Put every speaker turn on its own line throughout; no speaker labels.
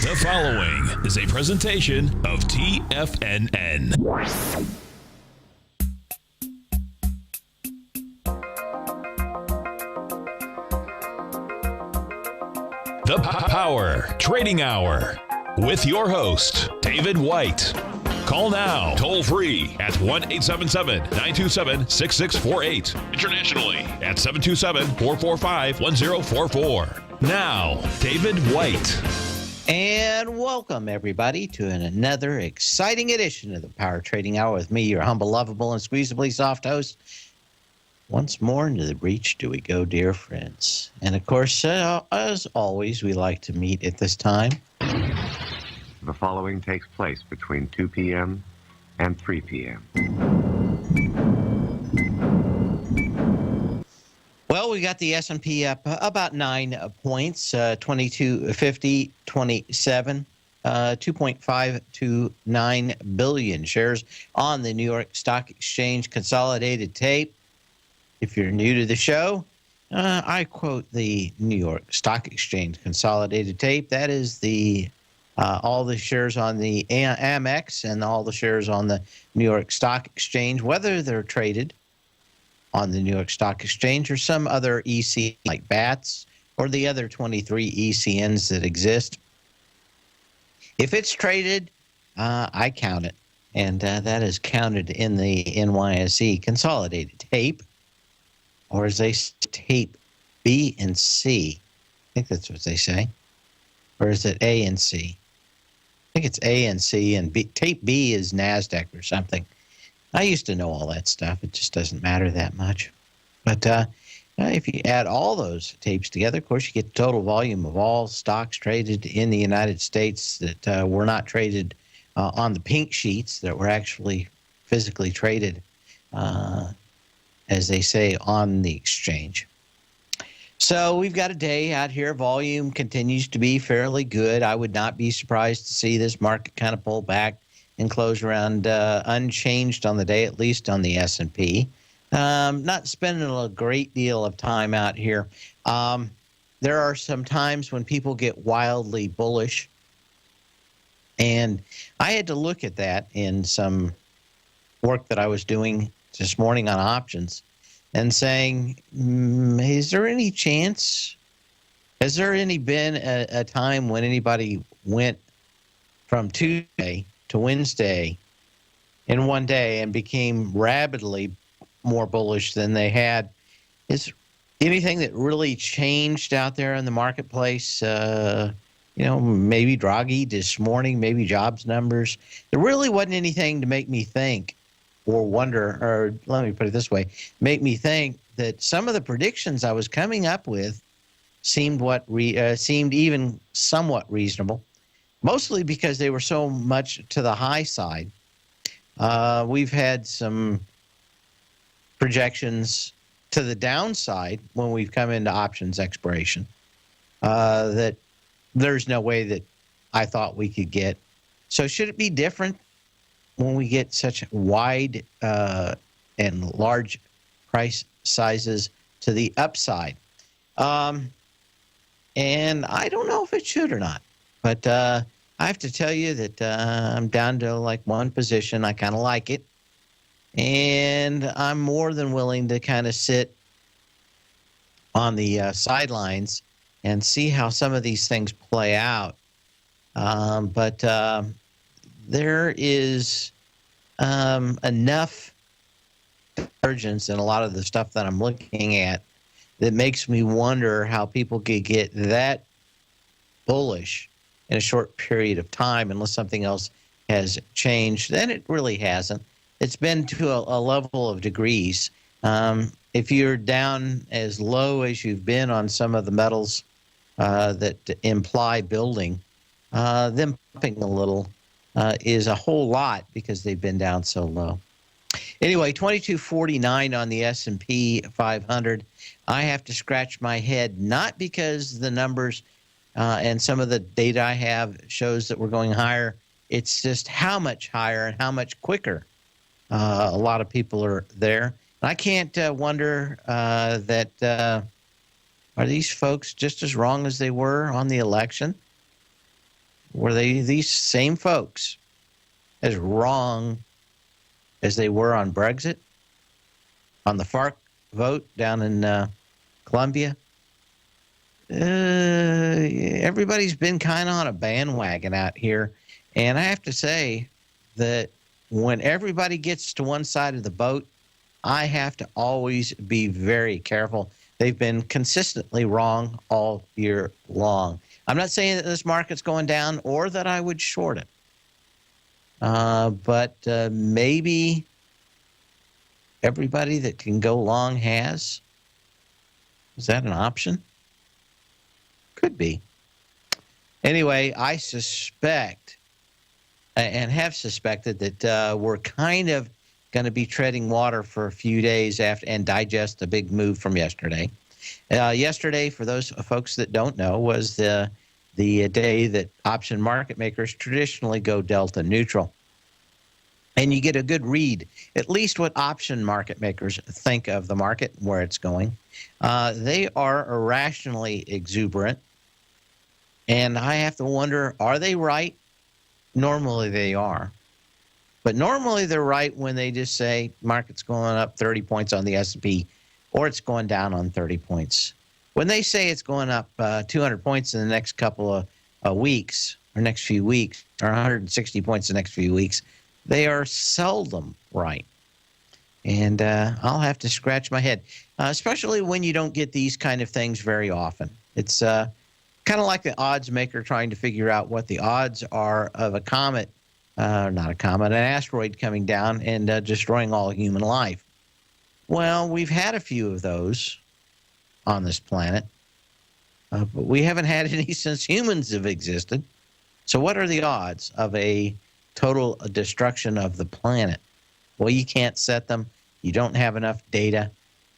The following is a presentation of TFNN. The Power Trading Hour with your host, David White. Call now, toll free at 1-877-927-6648. Internationally at 727-445-1044. Now, David White.
And welcome, everybody, to another exciting edition of the Power Trading Hour with me, your humble, lovable, and squeezably soft host. Once more into the breach do we go, dear friends. And, of course, as always, we like to meet at this time.
The following takes place between 2 p.m. and 3 p.m.
Well, we got the S&P up about 9 points, 2250, 27, 2.529 billion shares on the New York Stock Exchange consolidated tape. If you're new to the show, I quote the New York Stock Exchange consolidated tape. That is the all the shares on the Amex and all the shares on the New York Stock Exchange, whether they're traded on the New York Stock Exchange or some other EC like BATS or the other 23 ECNs that exist. If it's traded, I count it, and that is counted in the NYSE consolidated tape, or as they say, tape B and C. I think that's what they say. Or is it A and C? I think it's A and C, and tape B is NASDAQ or something. I used to know all that stuff. It just doesn't matter that much. But if you add all those tapes together, of course, you get the total volume of all stocks traded in the United States that were not traded on the pink sheets, that were actually physically traded, as they say, on the exchange. So we've got a day out here. Volume continues to be fairly good. I would not be surprised to see this market kind of pull back and close around unchanged on the day, at least on the S&P. Not spending a great deal of time out here. There are some times when people get wildly bullish, and I had to look at that in some work that I was doing this morning on options and saying, is there any chance, has there been a time when anybody went from Tuesday to Wednesday in one day and became rapidly more bullish than they had? Is anything that really changed out there in the marketplace? Maybe Draghi this morning, maybe jobs numbers. There really wasn't anything to make me think or wonder, or let me put it this way, make me think that some of the predictions I was coming up with seemed even somewhat reasonable. Mostly because they were so much to the high side. We've had some projections to the downside when we've come into options expiration that there's no way that I thought we could get. So should it be different when we get such wide and large price sizes to the upside? And I don't know if it should or not. But I have to tell you that I'm down to like one position. I kind of like it. And I'm more than willing to kind of sit on the sidelines and see how some of these things play out. But there is enough divergence in a lot of the stuff that I'm looking at that makes me wonder how people could get that bullish in a short period of time, unless something else has changed. Then it really hasn't. It's been to a level of degrees. If you're down as low as you've been on some of the metals that imply building, them pumping a little is a whole lot because they've been down so low. Anyway, 2249 on the S&P 500. I have to scratch my head, not because the numbers and some of the data I have shows that we're going higher. It's just how much higher and how much quicker a lot of people are there. I can't wonder that are these folks just as wrong as they were on the election? were these same folks as wrong as they were on Brexit, on the FARC vote down in Colombia? Everybody's been kind of on a bandwagon out here. And I have to say that when everybody gets to one side of the boat, I have to always be very careful. They've been consistently wrong all year long. I'm not saying that this market's going down or that I would short it. But maybe everybody that can go long has. Is that an option? Could be. Anyway, I suspect and have suspected that we're kind of going to be treading water for a few days after and digest the big move from yesterday. Yesterday, for those folks that don't know, was the day that option market makers traditionally go delta neutral. And you get a good read, at least what option market makers think of the market, where it's going. They are irrationally exuberant. And I have to wonder, are they right? Normally they are. But normally they're right when they just say market's going up 30 points on the S&P or it's going down on 30 points. When they say it's going up 200 points in the next couple of weeks or next few weeks or 160 points the next few weeks, they are seldom right. And I'll have to scratch my head, especially when you don't get these kind of things very often. It's kind of like the odds maker trying to figure out what the odds are of a comet, not a comet, an asteroid coming down and destroying all human life. Well, we've had a few of those on this planet, but we haven't had any since humans have existed. So what are the odds of a total destruction of the planet? Well, you can't set them. You don't have enough data.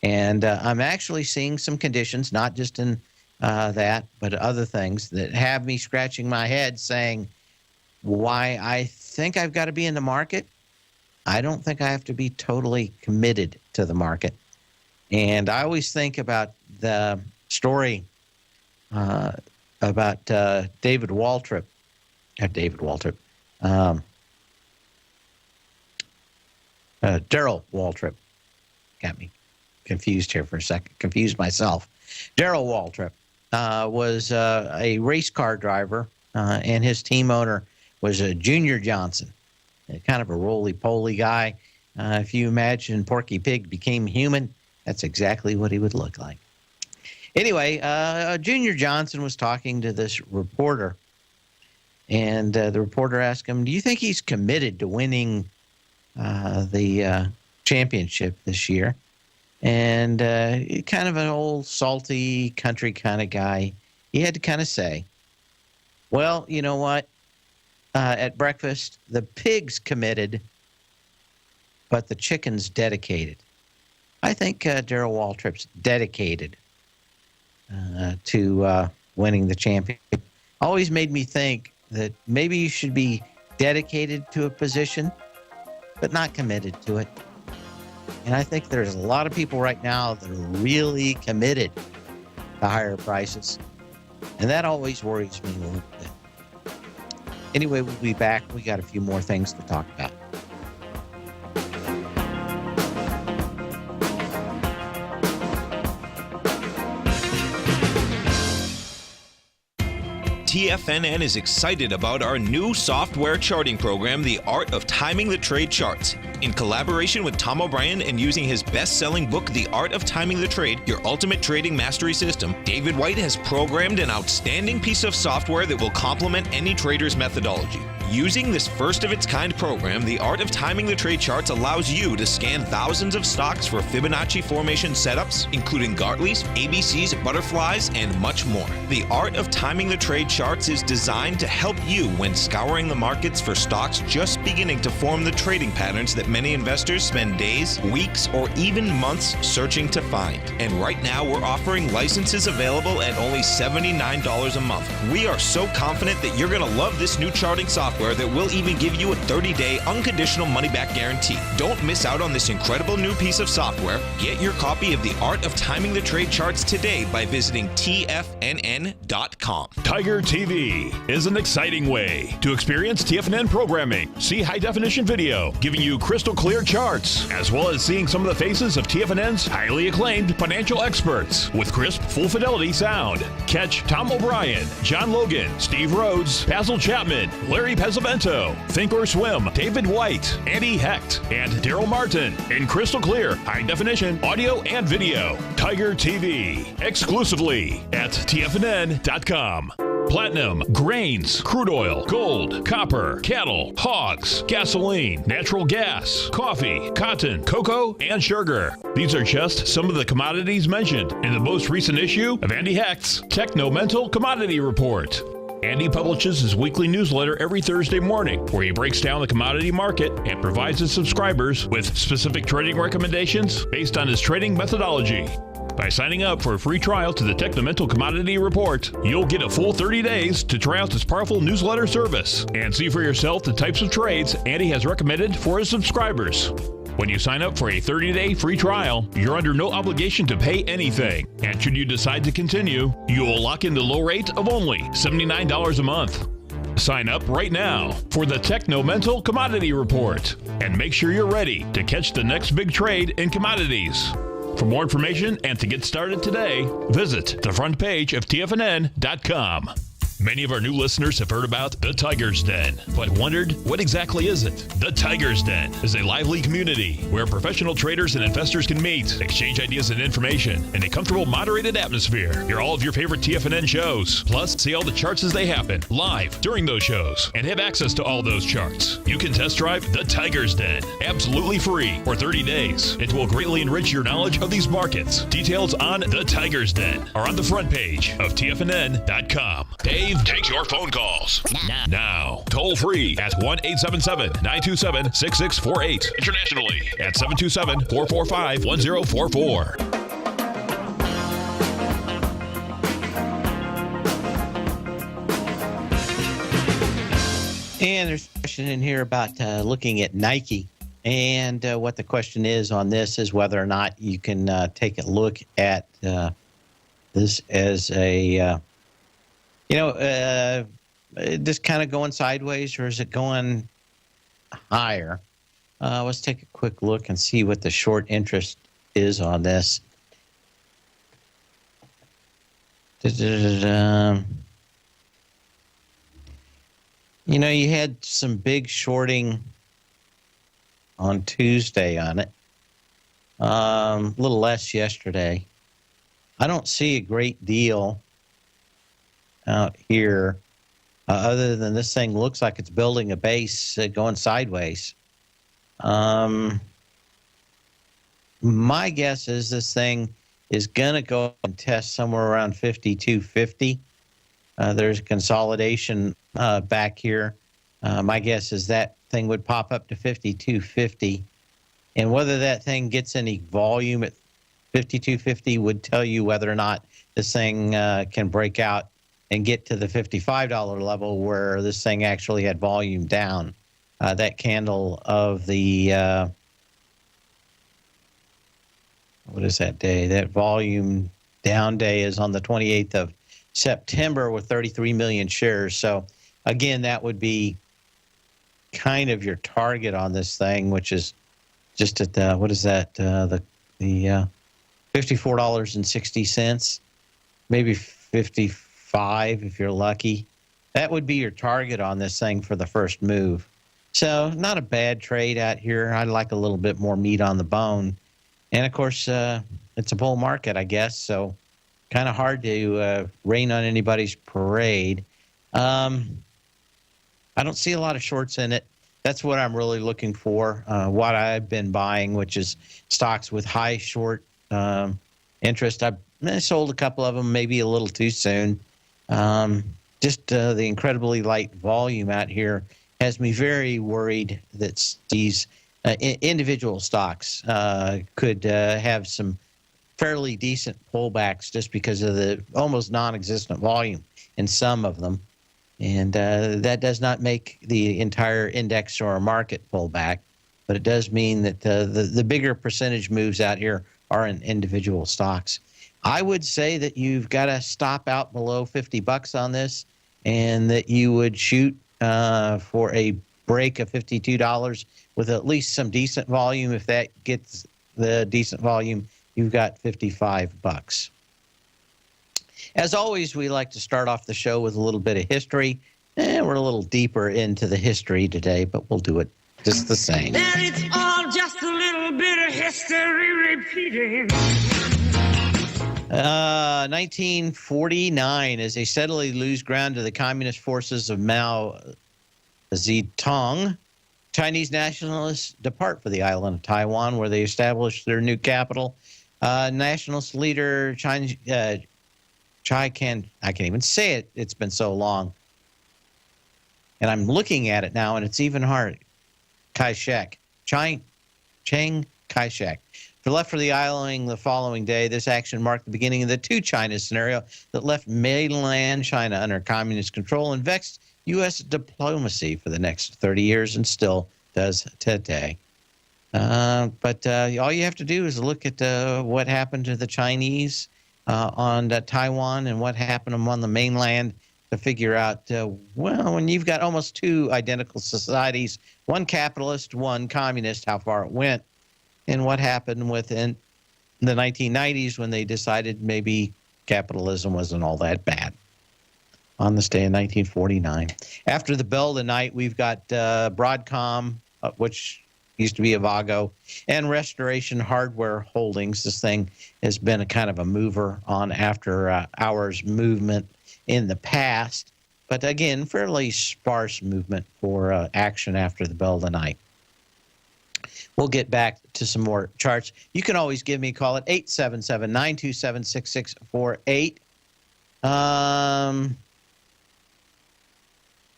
And I'm actually seeing some conditions, not just in that, but other things that have me scratching my head saying, why I think I've got to be in the market. I don't think I have to be totally committed to the market. And I always think about the story about David Waltrip. Darrell Waltrip. Got me confused here for a second. Confused myself. Darrell Waltrip was a race car driver, and his team owner was Junior Johnson, kind of a roly-poly guy. If you imagine Porky Pig became human, that's exactly what he would look like. Anyway, Junior Johnson was talking to this reporter, and the reporter asked him, do you think he's committed to winning the championship this year? And kind of an old, salty, country kind of guy, he had to kind of say, well, you know what? At breakfast, the pig's committed, but the chicken's dedicated. I think Darrell Waltrip's dedicated to winning the championship. Always made me think that maybe you should be dedicated to a position, but not committed to it. And I think there's a lot of people right now that are really committed to higher prices. And that always worries me a little bit. Anyway, we'll be back. We got a few more things to talk about.
TFNN is excited about our new software charting program, The Art of Timing the Trade Charts. In collaboration with Tom O'Brien and using his best-selling book, The Art of Timing the Trade, Your Ultimate Trading Mastery System, David White has programmed an outstanding piece of software that will complement any trader's methodology. Using this first-of-its-kind program, The Art of Timing the Trade Charts allows you to scan thousands of stocks for Fibonacci formation setups, including Gartley's, ABC's, butterflies, and much more. The Art of Timing the Trade Charts is designed to help you when scouring the markets for stocks just beginning to form the trading patterns that many investors spend days, weeks, or even months searching to find. And right now, we're offering licenses available at only $79 a month. We are so confident that you're going to love this new charting software software that will even give you a 30-day unconditional money-back guarantee. Don't miss out on this incredible new piece of software. Get your copy of The Art of Timing the Trade Charts today by visiting TFNN.com.
Tiger TV is an exciting way to experience TFNN programming. See high-definition video, giving you crystal clear charts, as well as seeing some of the faces of TFNN's highly acclaimed financial experts with crisp, full-fidelity sound. Catch Tom O'Brien, John Logan, Steve Rhodes, Basil Chapman, Larry Pesavento, Think or Swim, David White, Andy Hecht, and Daryl Martin in crystal clear, high-definition audio and video. Tiger TV, exclusively at TFNN.com. Platinum, grains, crude oil, gold, copper, cattle, hogs, gasoline, natural gas, coffee, cotton, cocoa, and sugar. These are just some of the commodities mentioned in the most recent issue of Andy Hecht's Techno-Mental Commodity Report. Andy publishes his weekly newsletter every Thursday morning, where he breaks down the commodity market and provides his subscribers with specific trading recommendations based on his trading methodology. By signing up for a free trial to the Techno-Mental Commodity Report, you'll get a full 30 days to try out this powerful newsletter service and see for yourself the types of trades Andy has recommended for his subscribers. When you sign up for a 30-day free trial, you're under no obligation to pay anything. And should you decide to continue, you will lock in the low rate of only $79 a month. Sign up right now for the Techno-Mental Commodity Report and make sure you're ready to catch the next big trade in commodities. For more information and to get started today, visit the front page of TFNN.com. Many of our new listeners have heard about the Tiger's Den, but wondered, what exactly is it? The Tiger's Den is a lively community where professional traders and investors can meet, exchange ideas and information in a comfortable, moderated atmosphere. Hear all of your favorite TFNN shows, plus see all the charts as they happen live during those shows and have access to all those charts. You can test drive the Tiger's Den absolutely free for 30 days. It will greatly enrich your knowledge of these markets. Details on the Tiger's Den are on the front page of TFNN.com. Dave takes your phone calls now. Toll free at 1-877-927-6648. Internationally at 727-445-1044.
And there's a question in here about looking at Nike. And what the question is on this is whether or not you can take a look at this as a just kind of going sideways, or is it going higher? Let's take a quick look and see what the short interest is on this. You had some big shorting on Tuesday on it. A little less yesterday. I don't see a great deal out here, other than this thing looks like it's building a base going sideways. My guess is this thing is going to go and test somewhere around 52.50. There's a consolidation back here. My guess is that thing would pop up to 52.50. And whether that thing gets any volume at 52.50 would tell you whether or not this thing can break out and get to the $55 level where this thing actually had volume down. That candle of the, what is that day? That volume down day is on the 28th of September with 33 million shares. So again, that would be kind of your target on this thing, which is just at the, what is that? The $54.60, maybe 55 if you're lucky. That would be your target on this thing for the first move. So not a bad trade out here. I'd like a little bit more meat on the bone. And of course, it's a bull market, I guess. So kind of hard to rain on anybody's parade. I don't see a lot of shorts in it. That's what I'm really looking for. What I've been buying, which is stocks with high short interest. I sold a couple of them, maybe a little too soon. Just the incredibly light volume out here has me very worried that these individual stocks could have some fairly decent pullbacks just because of the almost non-existent volume in some of them. And that does not make the entire index or market pull back, but it does mean that the bigger percentage moves out here are in individual stocks. I would say that you've got to stop out below $50 on this, and that you would shoot for a break of $52 with at least some decent volume. If that gets the decent volume, you've got $55. As always, we like to start off the show with a little bit of history. We're a little deeper into the history today, but we'll do it just the same.
And it's all just a little bit of history repeating.
1949, as they steadily lose ground to the communist forces of Mao Zedong, Chinese nationalists depart for the island of Taiwan, where they established their new capital. Nationalist leader I can't even say it. It's been so long. And I'm looking at it now, and it's even hard. Kai-shek. Chiang Kai-shek. Left for the island the following day. This action marked the beginning of the two China scenario that left mainland China under communist control and vexed U.S. diplomacy for the next 30 years, and still does today. But all you have to do is look at what happened to the Chinese on Taiwan and what happened on the mainland to figure out, well, when you've got almost two identical societies, one capitalist, one communist, how far it went, and what happened within the 1990s when they decided maybe capitalism wasn't all that bad. On this day in 1949. After the bell tonight, we've got Broadcom, which used to be Avago, and Restoration Hardware Holdings. This thing has been a kind of a mover on after hours movement in the past, but again, fairly sparse movement for action after the bell tonight. We'll get back to some more charts. You can always give me a call at 877-927-6648.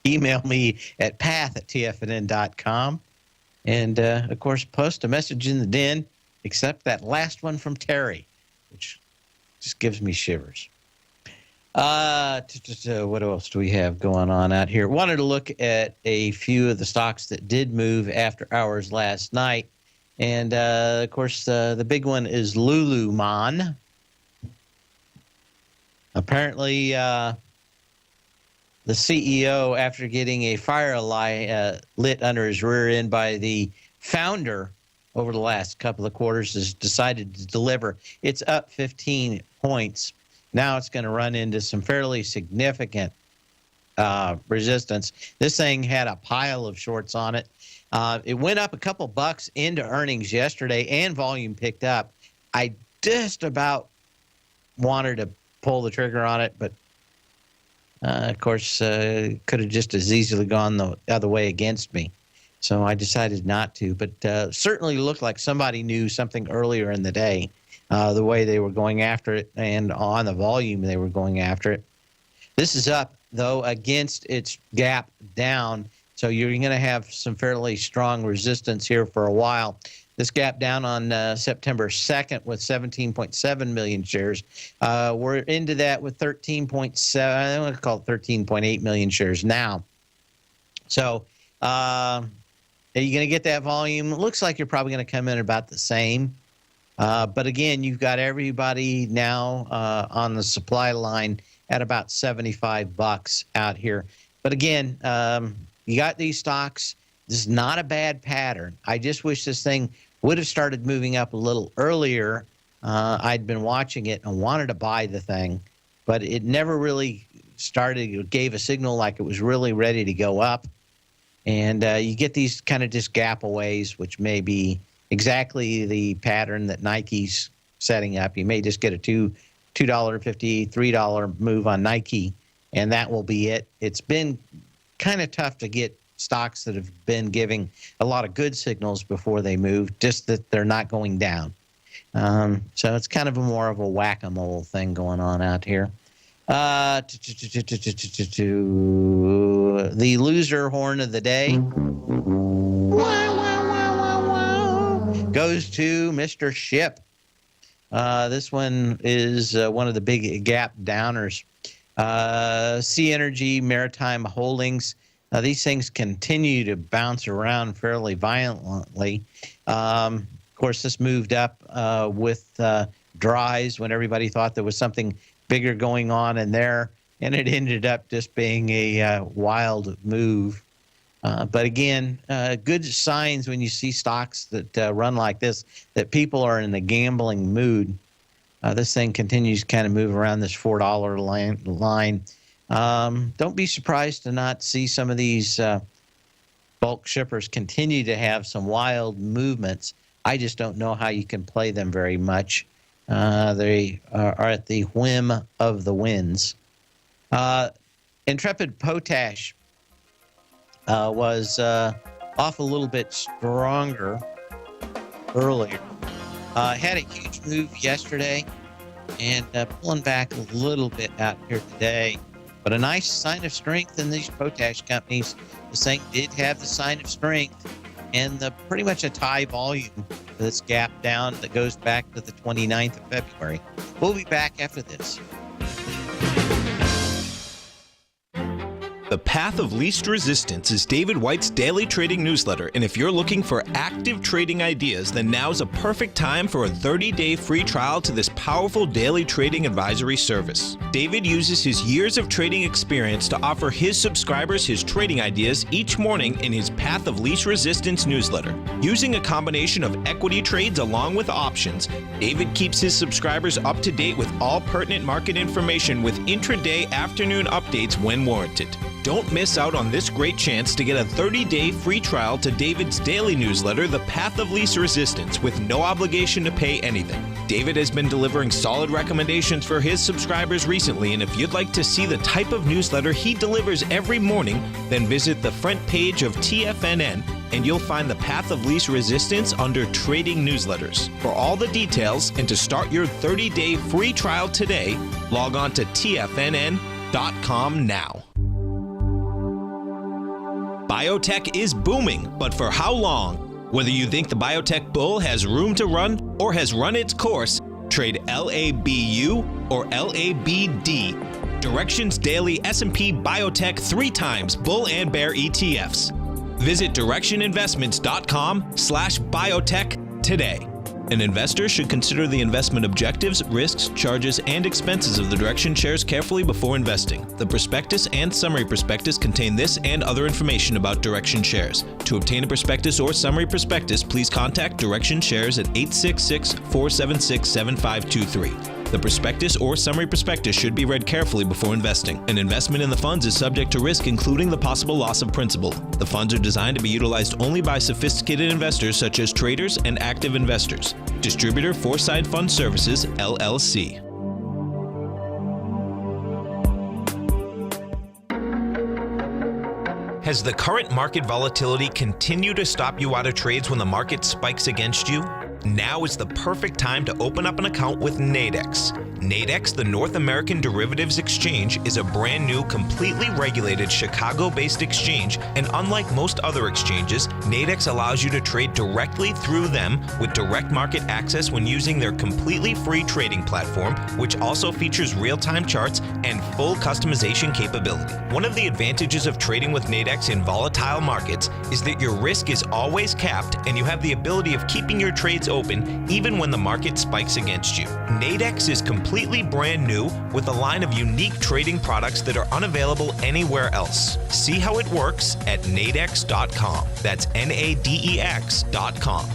Email me at path@tfnn.com. And, of course, post a message in the den, except that last one from Terry, which just gives me shivers. What else do we have going on out here? Wanted to look at a few of the stocks that did move after hours last night. And, of course, the big one is Lululemon. Apparently, the CEO, after getting a fire lit under his rear end by the founder over the last couple of quarters, has decided to deliver. It's up 15 points. Now it's going to run into some fairly significant resistance. This thing had a pile of shorts on it. It went up a couple bucks into earnings yesterday, and volume picked up. I just about wanted to pull the trigger on it, but of course, could have just as easily gone the other way against me. So I decided not to, but certainly looked like somebody knew something earlier in the day, the way they were going after it and on the volume they were going after it. This is up, though, against its gap down. So you're going to have some fairly strong resistance here for a while. This gap down on September 2nd with 17.7 million shares. We're into that with 13.7, I want to call it 13.8 million shares now. So are you going to get that volume? It looks like you're probably going to come in about the same. But again, you've got everybody now on the supply line at about $75 out here. But again, you got these stocks. This is not a bad pattern. I just wish this thing would have started moving up a little earlier. I'd been watching it and wanted to buy the thing, but it never really started. It gave a signal like it was really ready to go up. And you get these kind of just gap-aways, which may be exactly the pattern that Nike's setting up. You may just get a $2.50, $3 move on Nike, and that will be it. It's been kind of tough to get stocks that have been giving a lot of good signals before they move, just that they're not going down. So it's kind of more of a whack-a-mole thing going on out here. The loser horn of the day goes to Mr. Ship. This one is one of the big gap downers. Sea Energy, Maritime Holdings. These things continue to bounce around fairly violently. Of course, this moved up with dries when everybody thought there was something bigger going on in there, and it ended up just being a wild move. But again, good signs when you see stocks that run like this, that people are in a gambling mood. This thing continues to kind of move around this $4 line. Don't be surprised to not see some of these bulk shippers continue to have some wild movements. I just don't know how you can play them very much. They are at the whim of the winds. Intrepid Potash was off a little bit stronger earlier. Had a huge move yesterday and pulling back a little bit out here today. But a nice sign of strength in these potash companies. This thing did have the sign of strength and pretty much a tie volume for this gap down that goes back to the 29th of February. We'll be back after this.
The Path of Least Resistance is David White's daily trading newsletter, and if you're looking for active trading ideas, then now's a perfect time for a 30-day free trial to this powerful daily trading advisory service. David uses his years of trading experience to offer his subscribers his trading ideas each morning in his Path of Least Resistance newsletter. Using a combination of equity trades along with options, David keeps his subscribers up to date with all pertinent market information with intraday afternoon updates when warranted. Don't miss out on this great chance to get a 30-day free trial to David's daily newsletter, The Path of Least Resistance, with no obligation to pay anything. David has been delivering solid recommendations for his subscribers recently, and if you'd like to see the type of newsletter he delivers every morning, then visit the front page of TFNN and you'll find the Path of Least Resistance under Trading Newsletters. For all the details and to start your 30-day free trial today, log on to TFNN.com now. Biotech is booming, but for how long? Whether you think the biotech bull has room to run or has run its course, trade LABU or LABD. Directions Daily S&P Biotech 3 times bull and bear ETFs. Visit directioninvestments.com/biotech today. An investor should consider the investment objectives, risks, charges, and expenses of the Direction shares carefully before investing. The prospectus and summary prospectus contain this and other information about Direction shares. To obtain a prospectus or summary prospectus, please contact Direction shares at 866-476-7523. The prospectus or summary prospectus should be read carefully before investing. An investment in the funds is subject to risk, including the possible loss of principal. The funds are designed to be utilized only by sophisticated investors such as traders and active investors. Distributor Foreside Fund Services, LLC. Has the current market volatility continued to stop you out of trades when the market spikes against you? Now is the perfect time to open up an account with Nadex. Nadex, the North American Derivatives Exchange, is a brand new, completely regulated Chicago-based exchange, and unlike most other exchanges, Nadex allows you to trade directly through them with direct market access when using their completely free trading platform, which also features real-time charts and full customization capability. One of the advantages of trading with Nadex in volatile markets is that your risk is always capped and you have the ability of keeping your trades open even when the market spikes against you. Nadex is completely brand new with a line of unique trading products that are unavailable anywhere else. See how it works at nadex.com. That's NADEX.com.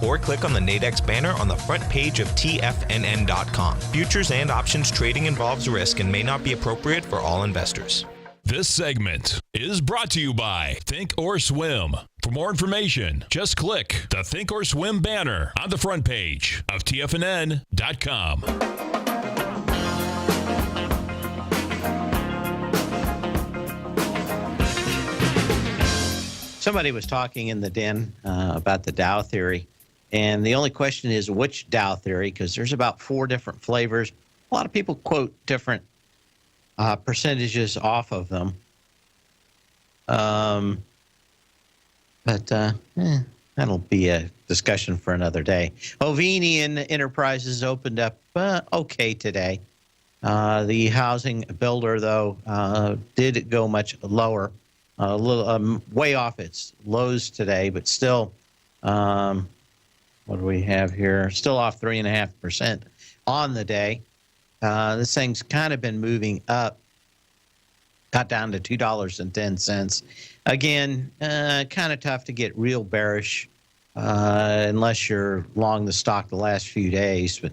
Or click on the Nadex banner on the front page of TFNN.com. Futures and options trading involves risk and may not be appropriate for all investors.
This segment is brought to you by Think or Swim. For more information, just click the Think or Swim banner on the front page of TFNN.com.
Somebody was talking in the den about the Dow theory, and the only question is which Dow theory, because there's about 4 different flavors. A lot of people quote different percentages off of them. But that'll be a discussion for another day. Hovenian Enterprises opened up okay today. The housing builder, though, did go much lower, a little way off its lows today, but still, what do we have here? Still off 3.5% on the day. This thing's kind of been moving up, got down to $2.10. Again, kind of tough to get real bearish unless you're long the stock the last few days, but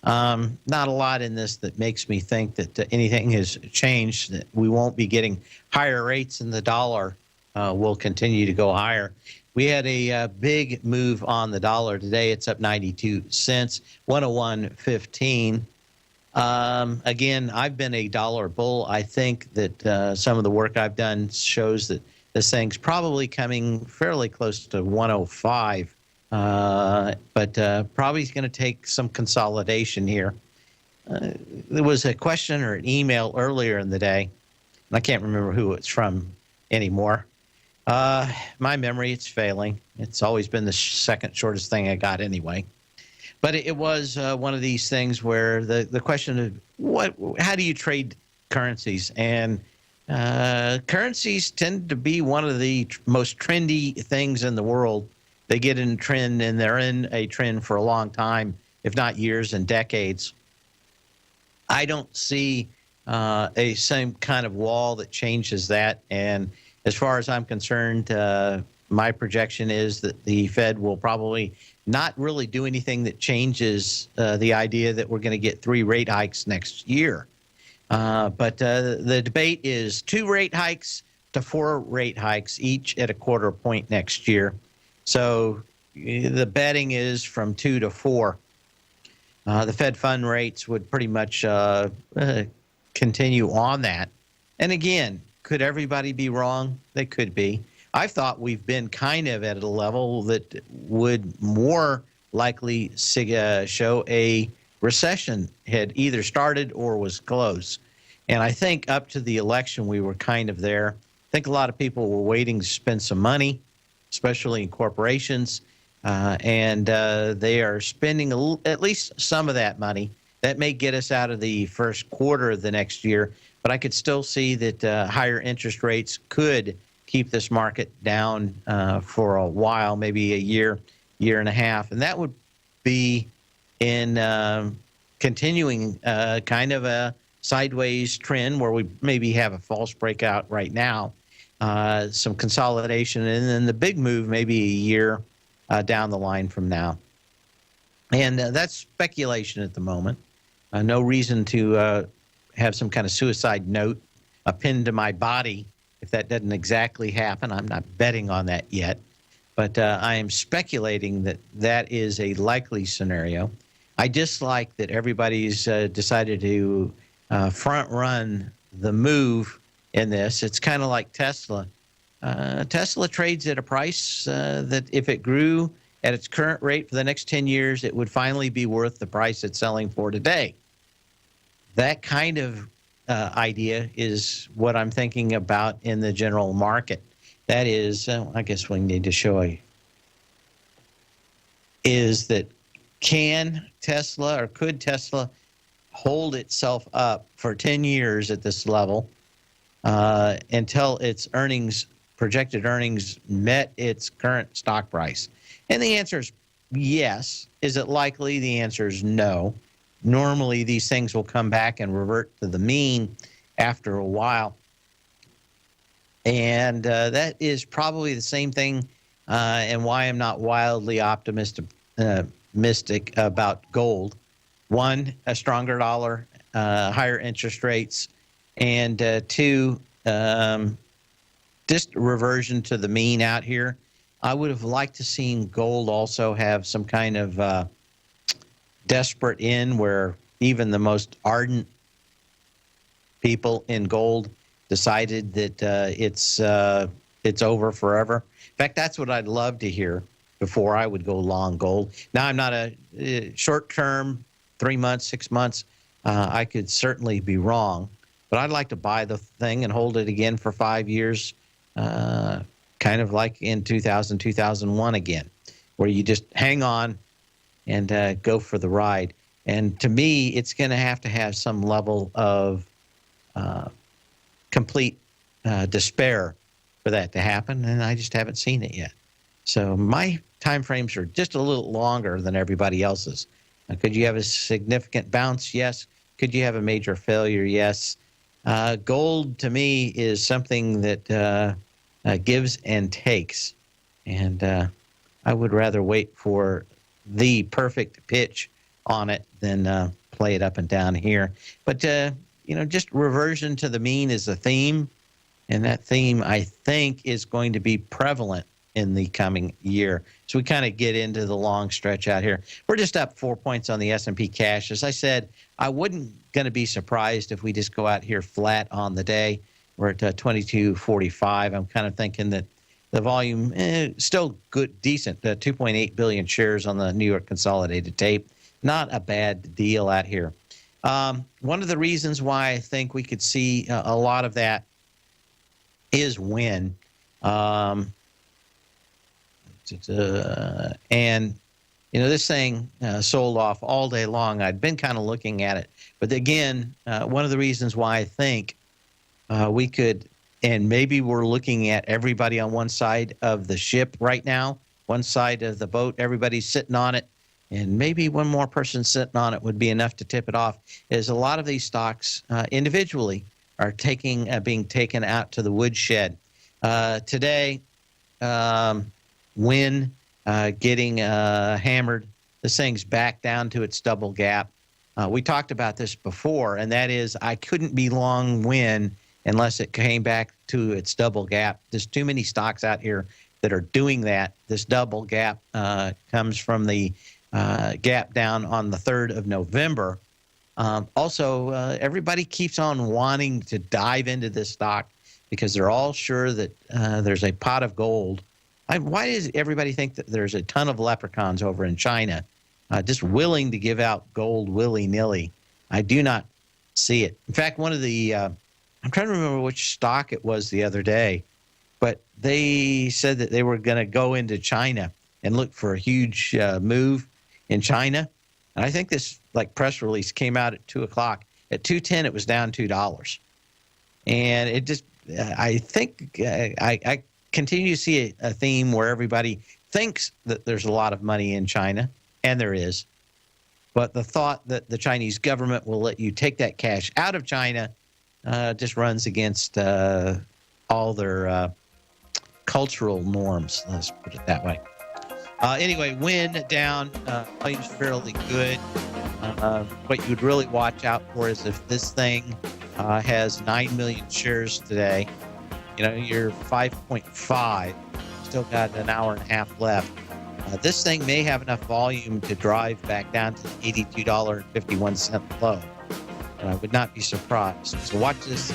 not a lot in this that makes me think that anything has changed, that we won't be getting higher rates and the dollar will continue to go higher. We had a big move on the dollar today. It's up 92 cents, 101.15. Again, I've been a dollar bull. I think that some of the work I've done shows that this thing's probably coming fairly close to 105. But probably is going to take some consolidation here. There was a question or an email earlier in the day, and I can't remember who it's from anymore. My memory, it's failing. It's always been the second shortest thing I got anyway. But it was one of these things where the question of how do you trade currencies? And currencies tend to be one of the most trendy things in the world. They get in trend, and they're in a trend for a long time, if not years and decades. I don't see a same kind of wall that changes that. And as far as I'm concerned, my projection is that the Fed will probably not really do anything that changes the idea that we're going to get 3 rate hikes next year. But the debate is 2 rate hikes to 4 rate hikes, each at a quarter point next year. So the betting is from 2 to 4. The Fed fund rates would pretty much continue on that. And again, could everybody be wrong? They could be. I thought we've been kind of at a level that would more likely show a recession had either started or was close. And I think up to the election, we were kind of there. I think a lot of people were waiting to spend some money, especially in corporations, and they are spending at least some of that money. That may get us out of the first quarter of the next year, but I could still see that higher interest rates could keep this market down for a while, maybe a year, year and a half. And that would be in continuing kind of a sideways trend where we maybe have a false breakout right now, some consolidation, and then the big move maybe a year down the line from now. And that's speculation at the moment. No reason to have some kind of suicide note pinned to my body if that doesn't exactly happen. I'm not betting on that yet, but I am speculating that that is a likely scenario. I dislike that everybody's decided to front run the move in this. It's kind of like Tesla. Tesla trades at a price that if it grew at its current rate for the next 10 years, it would finally be worth the price it's selling for today. That kind of idea is what I'm thinking about in the general market. That is, I guess we need to show is that can Tesla or could Tesla hold itself up for 10 years at this level until its projected earnings met its current stock price? And the answer is yes. Is it likely? The answer is no. Normally, these things will come back and revert to the mean after a while. And that is probably the same thing and why I'm not wildly optimistic about gold. One, a stronger dollar, higher interest rates, and two, just reversion to the mean out here. I would have liked to seen gold also have some kind of desperate in where even the most ardent people in gold decided that it's over forever. In fact, that's what I'd love to hear before I would go long gold. Now, I'm not a short-term, 3 months, 6 months. I could certainly be wrong, but I'd like to buy the thing and hold it again for 5 years, kind of like in 2000, 2001 again, where you just hang on and go for the ride. And to me, it's going to have some level of complete despair for that to happen, and I just haven't seen it yet. So my time frames are just a little longer than everybody else's. Could you have a significant bounce? Yes. Could you have a major failure? Yes. Gold, to me, is something that gives and takes, and I would rather wait for the perfect pitch on it than play it up and down here. But, just reversion to the mean is a theme, and that theme, I think, is going to be prevalent in the coming year. So we kind of get into the long stretch out here. We're just up 4 points on the S&P cash. As I said, I wouldn't going to be surprised if we just go out here flat on the day. We're at 22.45. I'm kind of thinking that the volume still good, decent. 2.8 billion shares on the New York Consolidated Tape. Not a bad deal out here. One of the reasons why I think we could see a lot of that is when. And, this thing sold off all day long. I'd been kind of looking at it. But again, one of the reasons why I think we could, and maybe we're looking at everybody on one side of the ship right now, one side of the boat, everybody's sitting on it, and maybe one more person sitting on it would be enough to tip it off, is a lot of these stocks individually are being taken out to the woodshed. Today, Win getting hammered. This thing's back down to its double gap. We talked about this before, and that is I couldn't be long Win unless it came back to its double gap. There's too many stocks out here that are doing that. This double gap comes from the gap down on the 3rd of November. Also, everybody keeps on wanting to dive into this stock because they're all sure that there's a pot of gold. Why does everybody think that there's a ton of leprechauns over in China just willing to give out gold willy-nilly? I do not see it. In fact, one of the I'm trying to remember which stock it was the other day, but they said that they were going to go into China and look for a huge move in China. And I think this press release came out at 2 o'clock. At 2:10, it was down $2. And it just, I think I continue to see a theme where everybody thinks that there's a lot of money in China, and there is. But the thought that the Chinese government will let you take that cash out of China just runs against all their cultural norms, let's put it that way. Anyway, Win down, volume's fairly good. What you'd really watch out for is if this thing has 9 million shares today, you're 5.5, still got an hour and a half left. This thing may have enough volume to drive back down to the $82.51 low. I would not be surprised. So watch this.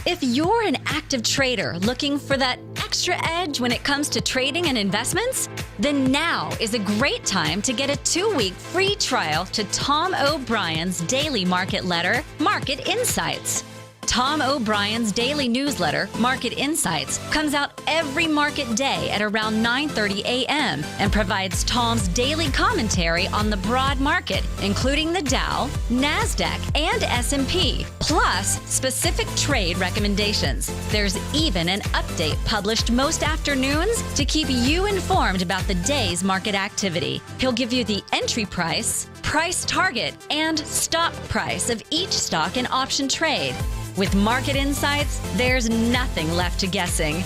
If you're an active trader looking for that extra edge when it comes to trading and investments, then now is a great time to get a 2-week free trial to Tom O'Brien's daily market letter, Market Insights. Tom O'Brien's daily newsletter, Market Insights, comes out every market day at around 9:30 a.m. and provides Tom's daily commentary on the broad market, including the Dow, NASDAQ, and S&P, plus specific trade recommendations. There's even an update published most afternoons to keep you informed about the day's market activity. He'll give you the entry price, price target, and stop price of each stock and option trade. With Market Insights, there's nothing left to guessing.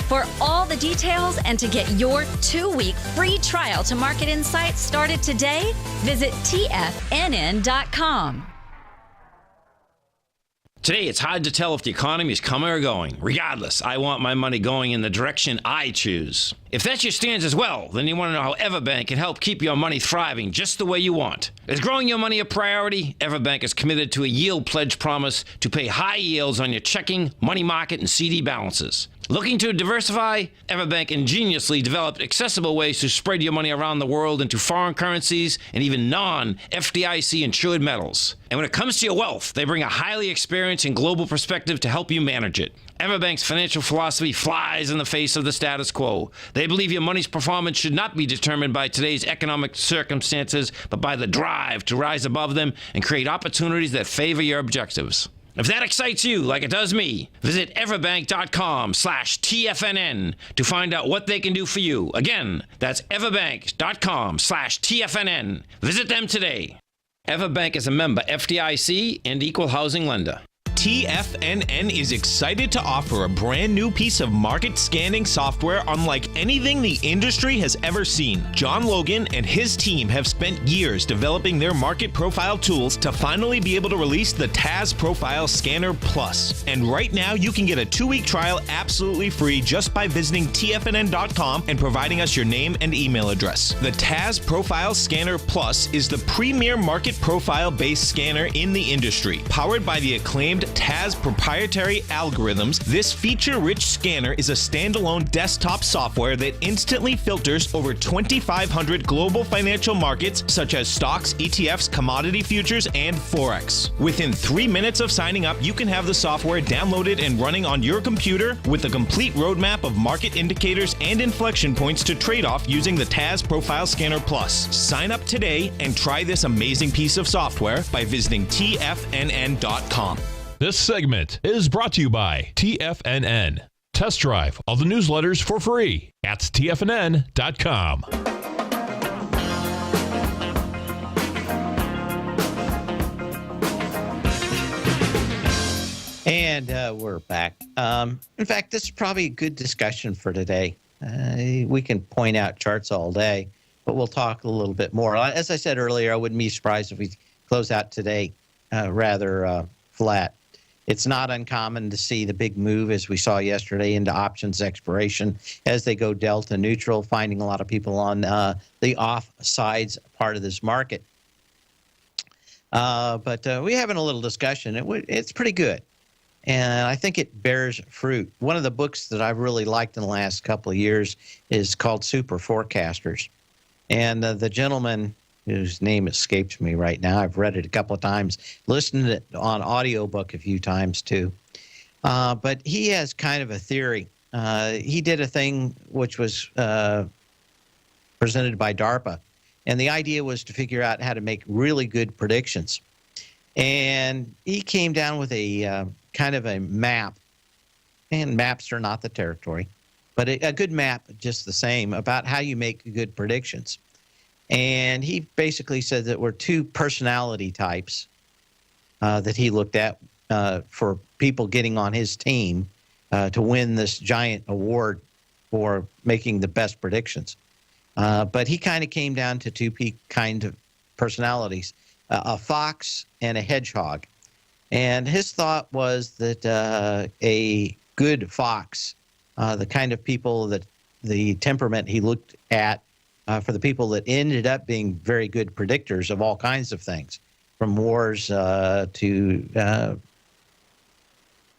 For all the details and to get your 2-week free trial to Market Insights started today, visit TFNN.com.
Today, it's hard to tell if the economy is coming or going. Regardless, I want my money going in the direction I choose. If that's your stance as well, then you want to know how Everbank can help keep your money thriving just the way you want. Is growing your money a priority? Everbank is committed to a yield pledge promise to pay high yields on your checking, money market, and CD balances. Looking to diversify? Everbank ingeniously developed accessible ways to spread your money around the world into foreign currencies and even non-FDIC insured metals. And when it comes to your wealth, they bring a highly experienced and global perspective to help you manage it. Everbank's financial philosophy flies in the face of the status quo. They believe your money's performance should not be determined by today's economic circumstances, but by the drive to rise above them and create opportunities that favor your objectives. If that excites you like it does me, visit everbank.com/TFNN to find out what they can do for you. Again, that's everbank.com/TFNN. Visit them today. Everbank is a member FDIC and equal housing lender.
TFNN is excited to offer a brand new piece of market scanning software unlike anything the industry has ever seen. John Logan and his team have spent years developing their market profile tools to finally be able to release the TAS Profile Scanner Plus. And right now you can get a 2-week trial absolutely free just by visiting TFNN.com and providing us your name and email address. The TAS Profile Scanner Plus is the premier market profile based scanner in the industry. Powered by the acclaimed TAS proprietary algorithms, this feature-rich scanner is a standalone desktop software that instantly filters over 2,500 global financial markets such as stocks, ETFs, commodity futures, and Forex. Within 3 minutes of signing up, you can have the software downloaded and running on your computer with a complete roadmap of market indicators and inflection points to trade off using the TAS Profile Scanner Plus. Sign up today and try this amazing piece of software by visiting TFNN.com.
This segment is brought to you by TFNN. Test drive all the newsletters for free at TFNN.com.
And we're back. In fact, this is probably a good discussion for today. We can point out charts all day, but we'll talk a little bit more. As I said earlier, I wouldn't be surprised if we close out today rather flat. It's not uncommon to see the big move as we saw yesterday into options expiration as they go delta neutral, finding a lot of people on the off sides part of this market. But we're having a little discussion. It's pretty good. And I think it bears fruit. One of the books that I've really liked in the last couple of years is called Super Forecasters. And the gentleman whose name escapes me right now, I've read it a couple of times, listened to it on audiobook a few times too. But he has kind of a theory. He did a thing which was presented by DARPA. And the idea was to figure out how to make really good predictions. And he came down with a kind of a map. And maps are not the territory, but a good map just the same about how you make good predictions. And he basically said that were two personality types that he looked at for people getting on his team to win this giant award for making the best predictions. But he kind of came down to two kind of personalities, a fox and a hedgehog. And his thought was that a good fox, the kind of people that the temperament he looked at, for the people that ended up being very good predictors of all kinds of things, from wars to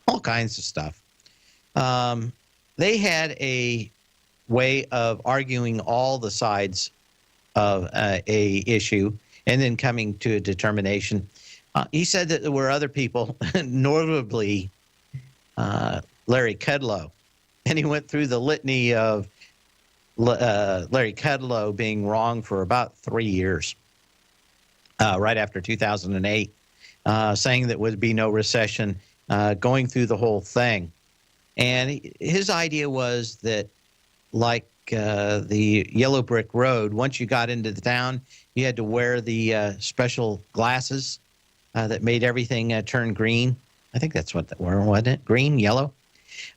all kinds of stuff. They had a way of arguing all the sides of a issue and then coming to a determination. He said that there were other people, notably Larry Kudlow, and he went through the litany of Larry Kudlow being wrong for about 3 years, right after 2008, saying that would be no recession, going through the whole thing. And his idea was that, like the yellow brick road, once you got into the town, you had to wear the special glasses that made everything turn green. I think that's what they were, wasn't it? Green, yellow.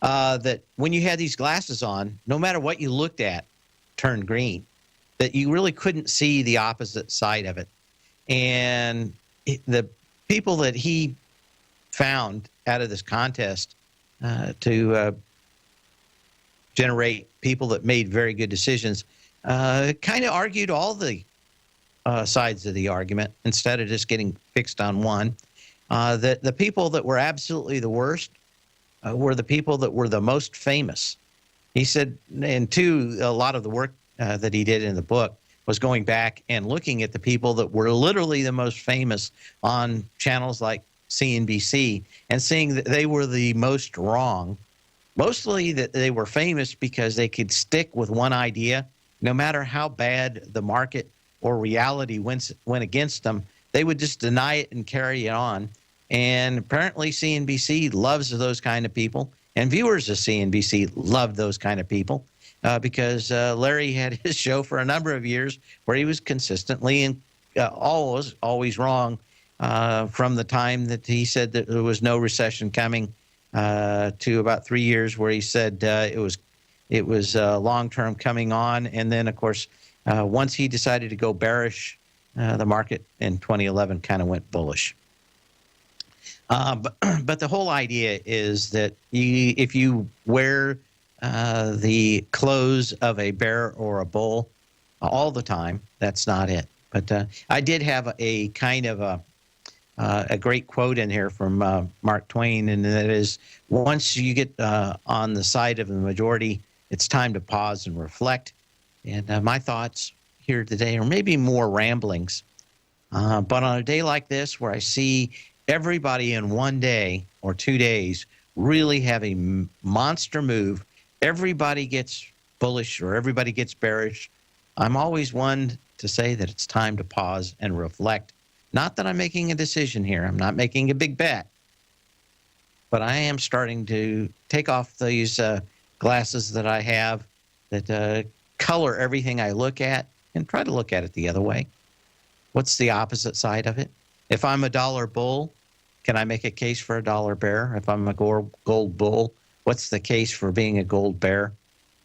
That when you had these glasses on, no matter what you looked at, turned green, that you really couldn't see the opposite side of it. And the people that he found out of this contest to generate people that made very good decisions kind of argued all the sides of the argument instead of just getting fixed on one. That the people that were absolutely the worst were the people that were the most famous. He said, and two, a lot of the work that he did in the book was going back and looking at the people that were literally the most famous on channels like CNBC and seeing that they were the most wrong Mostly that they were famous because they could stick with one idea, no matter how bad the market or reality went against them. They would just deny it and carry it on. And apparently CNBC loves those kind of people, and viewers of CNBC love those kind of people because Larry had his show for a number of years where he was consistently and always wrong from the time that he said that there was no recession coming to about 3 years where he said it was long-term coming on. And then, of course, once he decided to go bearish, the market in 2011 kind of went bullish. But the whole idea is that if you wear the clothes of a bear or a bull all the time, that's not it. But I did have a kind of a great quote in here from Mark Twain, and that is, once you get on the side of the majority, it's time to pause and reflect. And my thoughts here today are maybe more ramblings. But on a day like this where I see everybody in 1 day or 2 days really have a monster move, everybody gets bullish or everybody gets bearish, I'm always one to say that it's time to pause and reflect. Not that I'm making a decision here. I'm not making a big bet. But I am starting to take off these glasses that I have that color everything I look at and try to look at it the other way. What's the opposite side of it? If I'm a dollar bull, can I make a case for a dollar bear? If I'm a gold bull, what's the case for being a gold bear?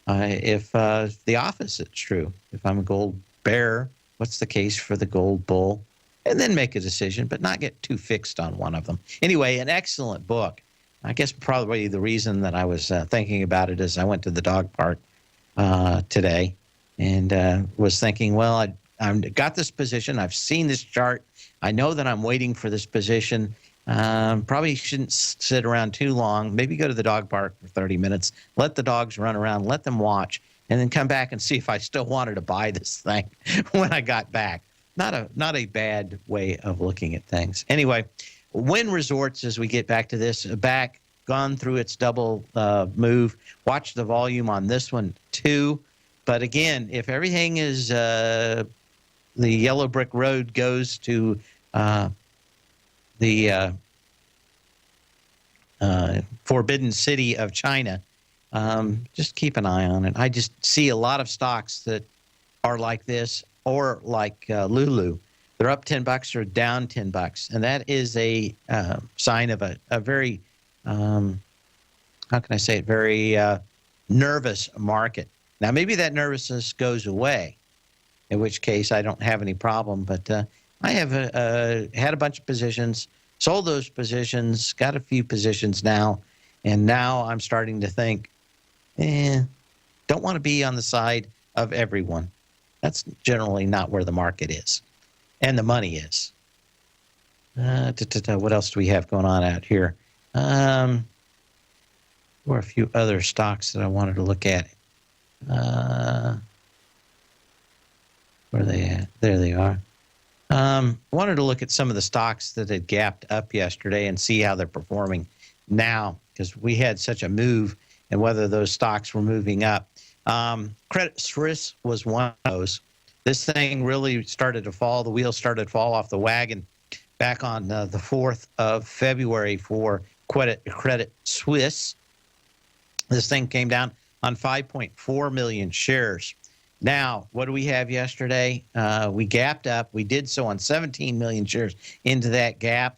If the opposite's true, if I'm a gold bear, what's the case for the gold bull? And then make a decision, but not get too fixed on one of them. Anyway, an excellent book. I guess probably the reason that I was thinking about it is I went to the dog park today and was thinking, well, I've got this position. I've seen this chart. I know that I'm waiting for this position. Probably shouldn't sit around too long. Maybe go to the dog park for 30 minutes. Let the dogs run around. Let them watch. And then come back and see if I still wanted to buy this thing when I got back. Not a bad way of looking at things. Anyway, Wynn Resorts, as we get back to this, gone through its double move. Watch the volume on this one, too. But again, if everything is the yellow brick road goes to the forbidden city of China, just keep an eye on it. I just see a lot of stocks that are like this or like Lulu. They're up $10 or down $10. And that is a sign of a very, how can I say it, very nervous market. Now, maybe that nervousness goes away, in which case I don't have any problem. But I have had a bunch of positions, sold those positions, got a few positions now, and now I'm starting to think, don't want to be on the side of everyone. That's generally not where the market is and the money is. What else do we have going on out here? Or a few other stocks that I wanted to look at. Where are they at? There they are. Wanted to look at some of the stocks that had gapped up yesterday and see how they're performing now, because we had such a move and whether those stocks were moving up. Credit Suisse was one of those. This thing really started to fall. The wheels started to fall off the wagon back on the 4th of February for Credit Suisse. This thing came down on 5.4 million shares. Now, what do we have yesterday? We gapped up. We did so on 17 million shares into that gap,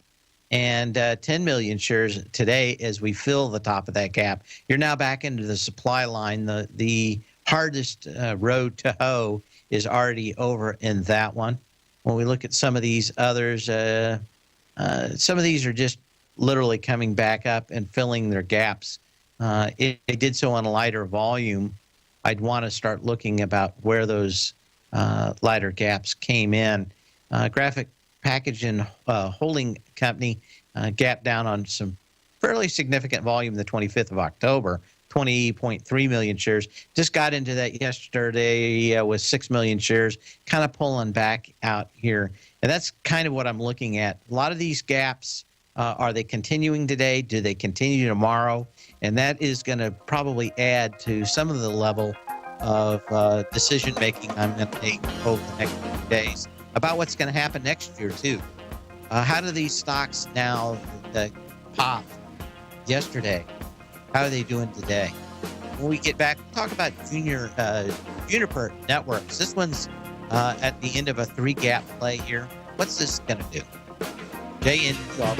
and 10 million shares today as we fill the top of that gap. You're now back into the supply line. The hardest road to hoe is already over in that one. When we look at some of these others, some of these are just literally coming back up and filling their gaps. It did so on a lighter volume. I'd want to start looking about where those lighter gaps came in. Graphic Packaging Holding Company gapped down on some fairly significant volume the 25th of October, 20.3 million shares. Just got into that yesterday with 6 million shares, kind of pulling back out here. And that's kind of what I'm looking at. A lot of these gaps Are they continuing today? Do they continue tomorrow? And that is going to probably add to some of the level of decision making I'm going to take over the next few days about what's going to happen next year, too. How do these stocks now that popped yesterday, how are they doing today? When we get back, we'll talk about Juniper Networks. This one's at the end of a 3-gap play here. What's this going to do? JN12.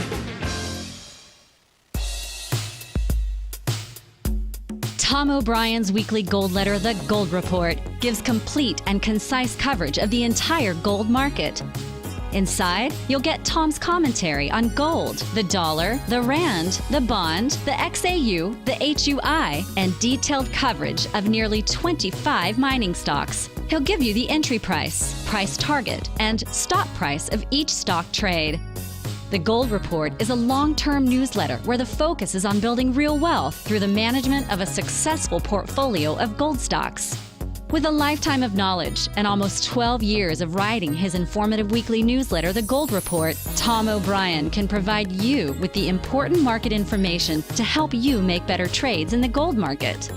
Tom O'Brien's weekly gold letter, The Gold Report, gives complete and concise coverage of the entire gold market. Inside, you'll get Tom's commentary on gold, the dollar, the rand, the bond, the XAU, the HUI, and detailed coverage of nearly 25 mining stocks. He'll give you the entry price, price target, and stop price of each stock trade. The Gold Report is a long-term newsletter where the focus is on building real wealth through the management of a successful portfolio of gold stocks. With a lifetime of knowledge and almost 12 years of writing his informative weekly newsletter, The Gold Report, Tom O'Brien can provide you with the important market information to help you make better trades in the gold market.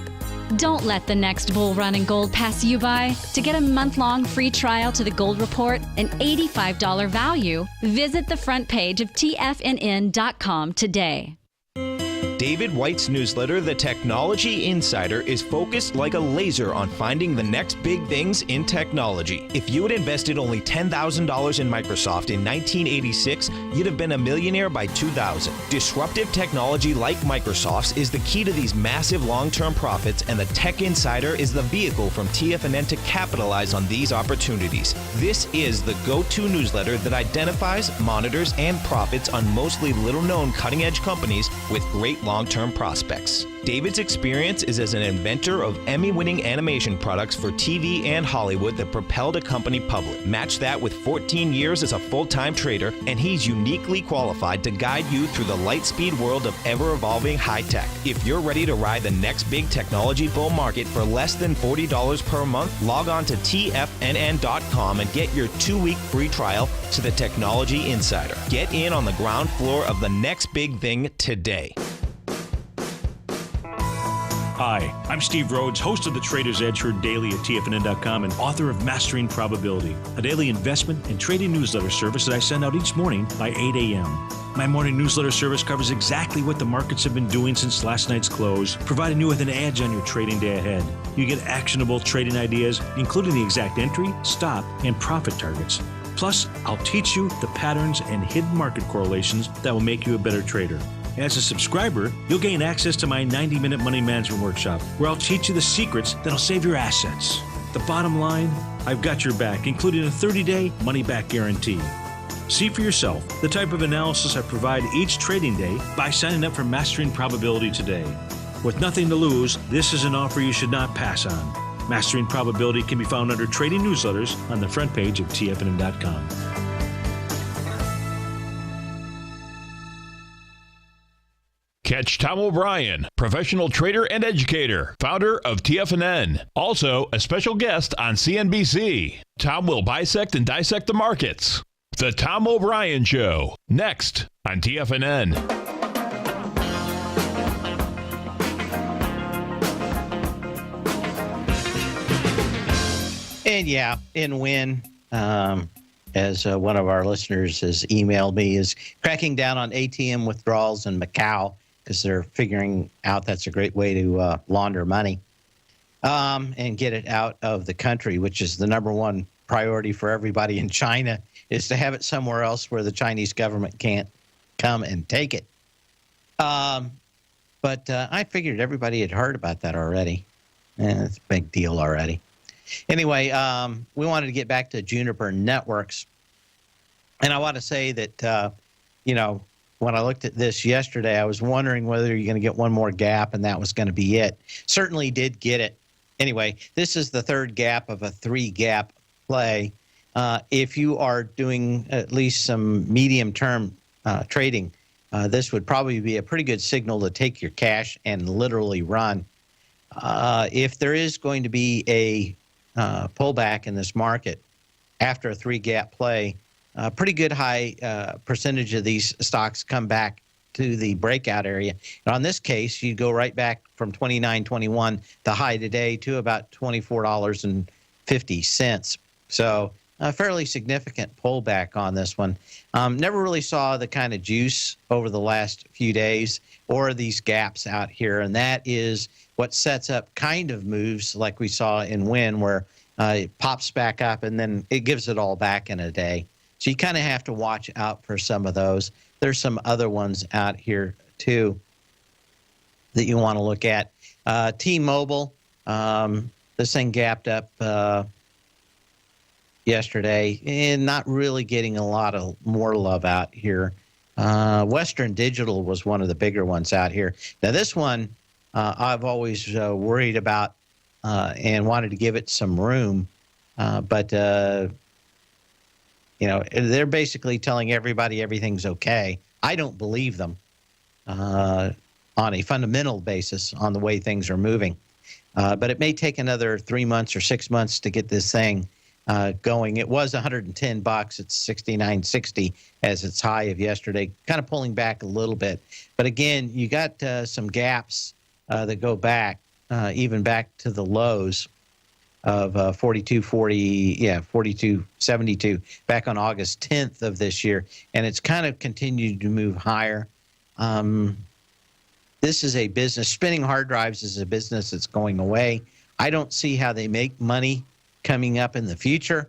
Don't let the next bull run in gold pass you by. To get a month-long free trial to The Gold Report, an $85 value, visit the front page of TFNN.com today.
David White's newsletter, The Technology Insider, is focused like a laser on finding the next big things in technology. If you had invested only $10,000 in Microsoft in 1986, you'd have been a millionaire by 2000. Disruptive technology like Microsoft's is the key to these massive long-term profits, and the Tech Insider is the vehicle from TFNN to capitalize on these opportunities. This is the go-to newsletter that identifies, monitors, and profits on mostly little-known cutting-edge companies with great long-term prospects. David's experience is as an inventor of Emmy-winning animation products for TV and Hollywood that propelled a company public. Match that with 14 years as a full-time trader, and he's uniquely qualified to guide you through the light-speed world of ever-evolving high-tech. If you're ready to ride the next big technology bull market for less than $40 per month, log on to TFNN.com and get your 2-week free trial to the Technology Insider. Get in on the ground floor of the next big thing today.
Hi, I'm Steve Rhodes, host of the Trader's Edge, heard daily at TFNN.com and author of Mastering Probability, a daily investment and trading newsletter service that I send out each morning by 8 a.m. My morning newsletter service covers exactly what the markets have been doing since last night's close, providing you with an edge on your trading day ahead. You get actionable trading ideas, including the exact entry, stop, and profit targets. Plus, I'll teach you the patterns and hidden market correlations that will make you a better trader. As a subscriber, you'll gain access to my 90-minute money management workshop, where I'll teach you the secrets that'll save your assets. The bottom line, I've got your back, including a 30-day money-back guarantee. See for yourself the type of analysis I provide each trading day by signing up for Mastering Probability today. With nothing to lose, this is an offer you should not pass on. Mastering Probability can be found under Trading Newsletters on the front page of TFNN.com.
Catch Tom O'Brien, professional trader and educator, founder of TFNN. Also, a special guest on CNBC. Tom will bisect and dissect the markets. The Tom O'Brien Show, next on TFNN.
And yeah, in win, as one of our listeners has emailed me, is cracking down on ATM withdrawals in Macau, because they're figuring out that's a great way to launder money and get it out of the country, which is the number one priority for everybody in China, is to have it somewhere else where the Chinese government can't come and take it. But I figured everybody had heard about that already. It's a big deal already. Anyway, we wanted to get back to Juniper Networks. And I want to say that, when I looked at this yesterday, I was wondering whether you're going to get one more gap, and that was going to be it. Certainly did get it. Anyway, this is the third gap of a 3-gap play. If you are doing at least some medium-term trading, this would probably be a pretty good signal to take your cash and literally run. If there is going to be a pullback in this market after a 3-gap play, a pretty good high percentage of these stocks come back to the breakout area. And on this case, you go right back from 29.21, the high today, to about $24.50. So a fairly significant pullback on this one. Never really saw the kind of juice over the last few days or these gaps out here, and that is what sets up kind of moves like we saw in WIN, where it pops back up and then it gives it all back in a day. So you kind of have to watch out for some of those. There's some other ones out here too that you want to look at. T-Mobile, this thing gapped up yesterday and not really getting a lot of more love out here. Western Digital was one of the bigger ones out here. Now this one I've always worried about and wanted to give it some room, but you know, they're basically telling everybody everything's okay. I don't believe them on a fundamental basis on the way things are moving. But it may take another 3 months or 6 months to get this thing going. It was $110. It's $69.60 as its high of yesterday, kind of pulling back a little bit. But again, you got some gaps that go back, even back to the lows of 42.72 back on August 10th of this year, and it's kind of continued to move higher. This is a business. Spinning hard drives is a business that's going away. I don't see how they make money coming up in the future.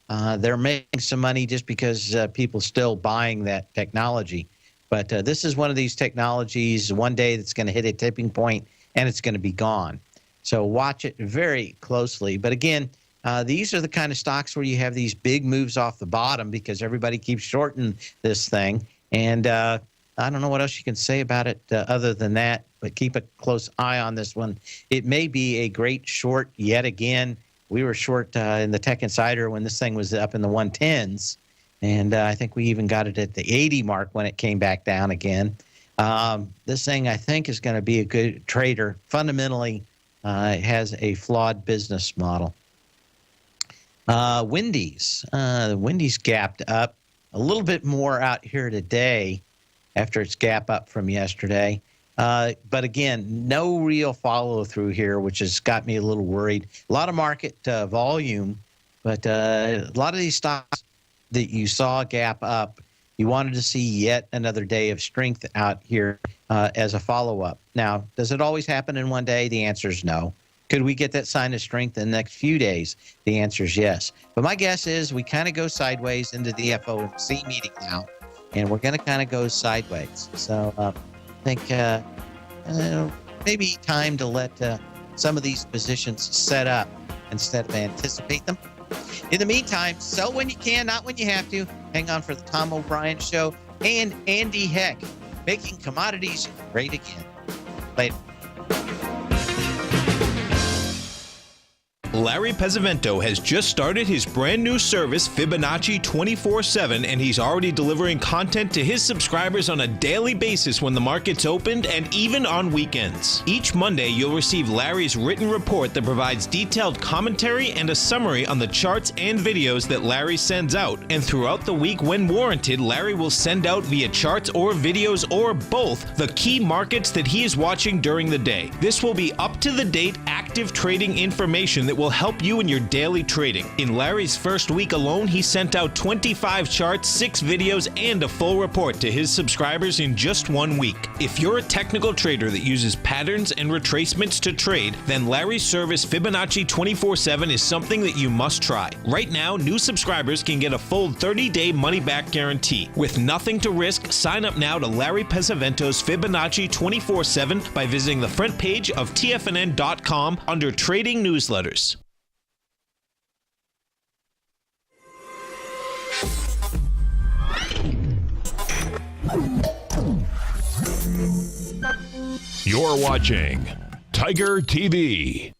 They're making some money just because people still buying that technology. But this is one of these technologies one day that's going to hit a tipping point and it's going to be gone. So watch it very closely. But again, these are the kind of stocks where you have these big moves off the bottom because everybody keeps shorting this thing. And I don't know what else you can say about it other than that, but keep a close eye on this one. It may be a great short yet again. We were short in the Tech Insider when this thing was up in the 110s. And I think we even got it at the 80 mark when it came back down again. This thing, I think, is going to be a good trader. Fundamentally, it has a flawed business model. Wendy's. Wendy's gapped up a little bit more out here today after its gap up from yesterday. But again, no real follow through here, which has got me a little worried. A lot of market volume, but a lot of these stocks that you saw gap up, you wanted to see yet another day of strength out here as a follow-up. Now, does it always happen in one day? The answer is no. Could we get that sign of strength in the next few days? The answer is yes. But my guess is we kind of go sideways into the FOMC meeting now, and we're going to kind of go sideways. So I think maybe time to let some of these positions set up instead of anticipate them. In the meantime, sell when you can, not when you have to. Hang on for the Tom O'Brien Show and Andy Heck, making commodities great again. Later.
Larry Pesavento has just started his brand new service, Fibonacci 24/7, and he's already delivering content to his subscribers on a daily basis when the market's opened and even on weekends. Each Monday, you'll receive Larry's written report that provides detailed commentary and a summary on the charts and videos that Larry sends out. And throughout the week, when warranted, Larry will send out via charts or videos or both the key markets that he is watching during the day. This will be up-to-the-date, active trading information that will help you in your daily trading. In Larry's first week alone, he sent out 25 charts, 6 videos, and a full report to his subscribers in just 1 week. If you're a technical trader that uses patterns and retracements to trade, then Larry's service Fibonacci 24/7 is something that you must try. Right now, new subscribers can get a full 30-day money-back guarantee. With nothing to risk, sign up now to Larry Pesavento's Fibonacci 24/7 by visiting the front page of TFNN.com under Trading Newsletters.
You're watching Tiger TV.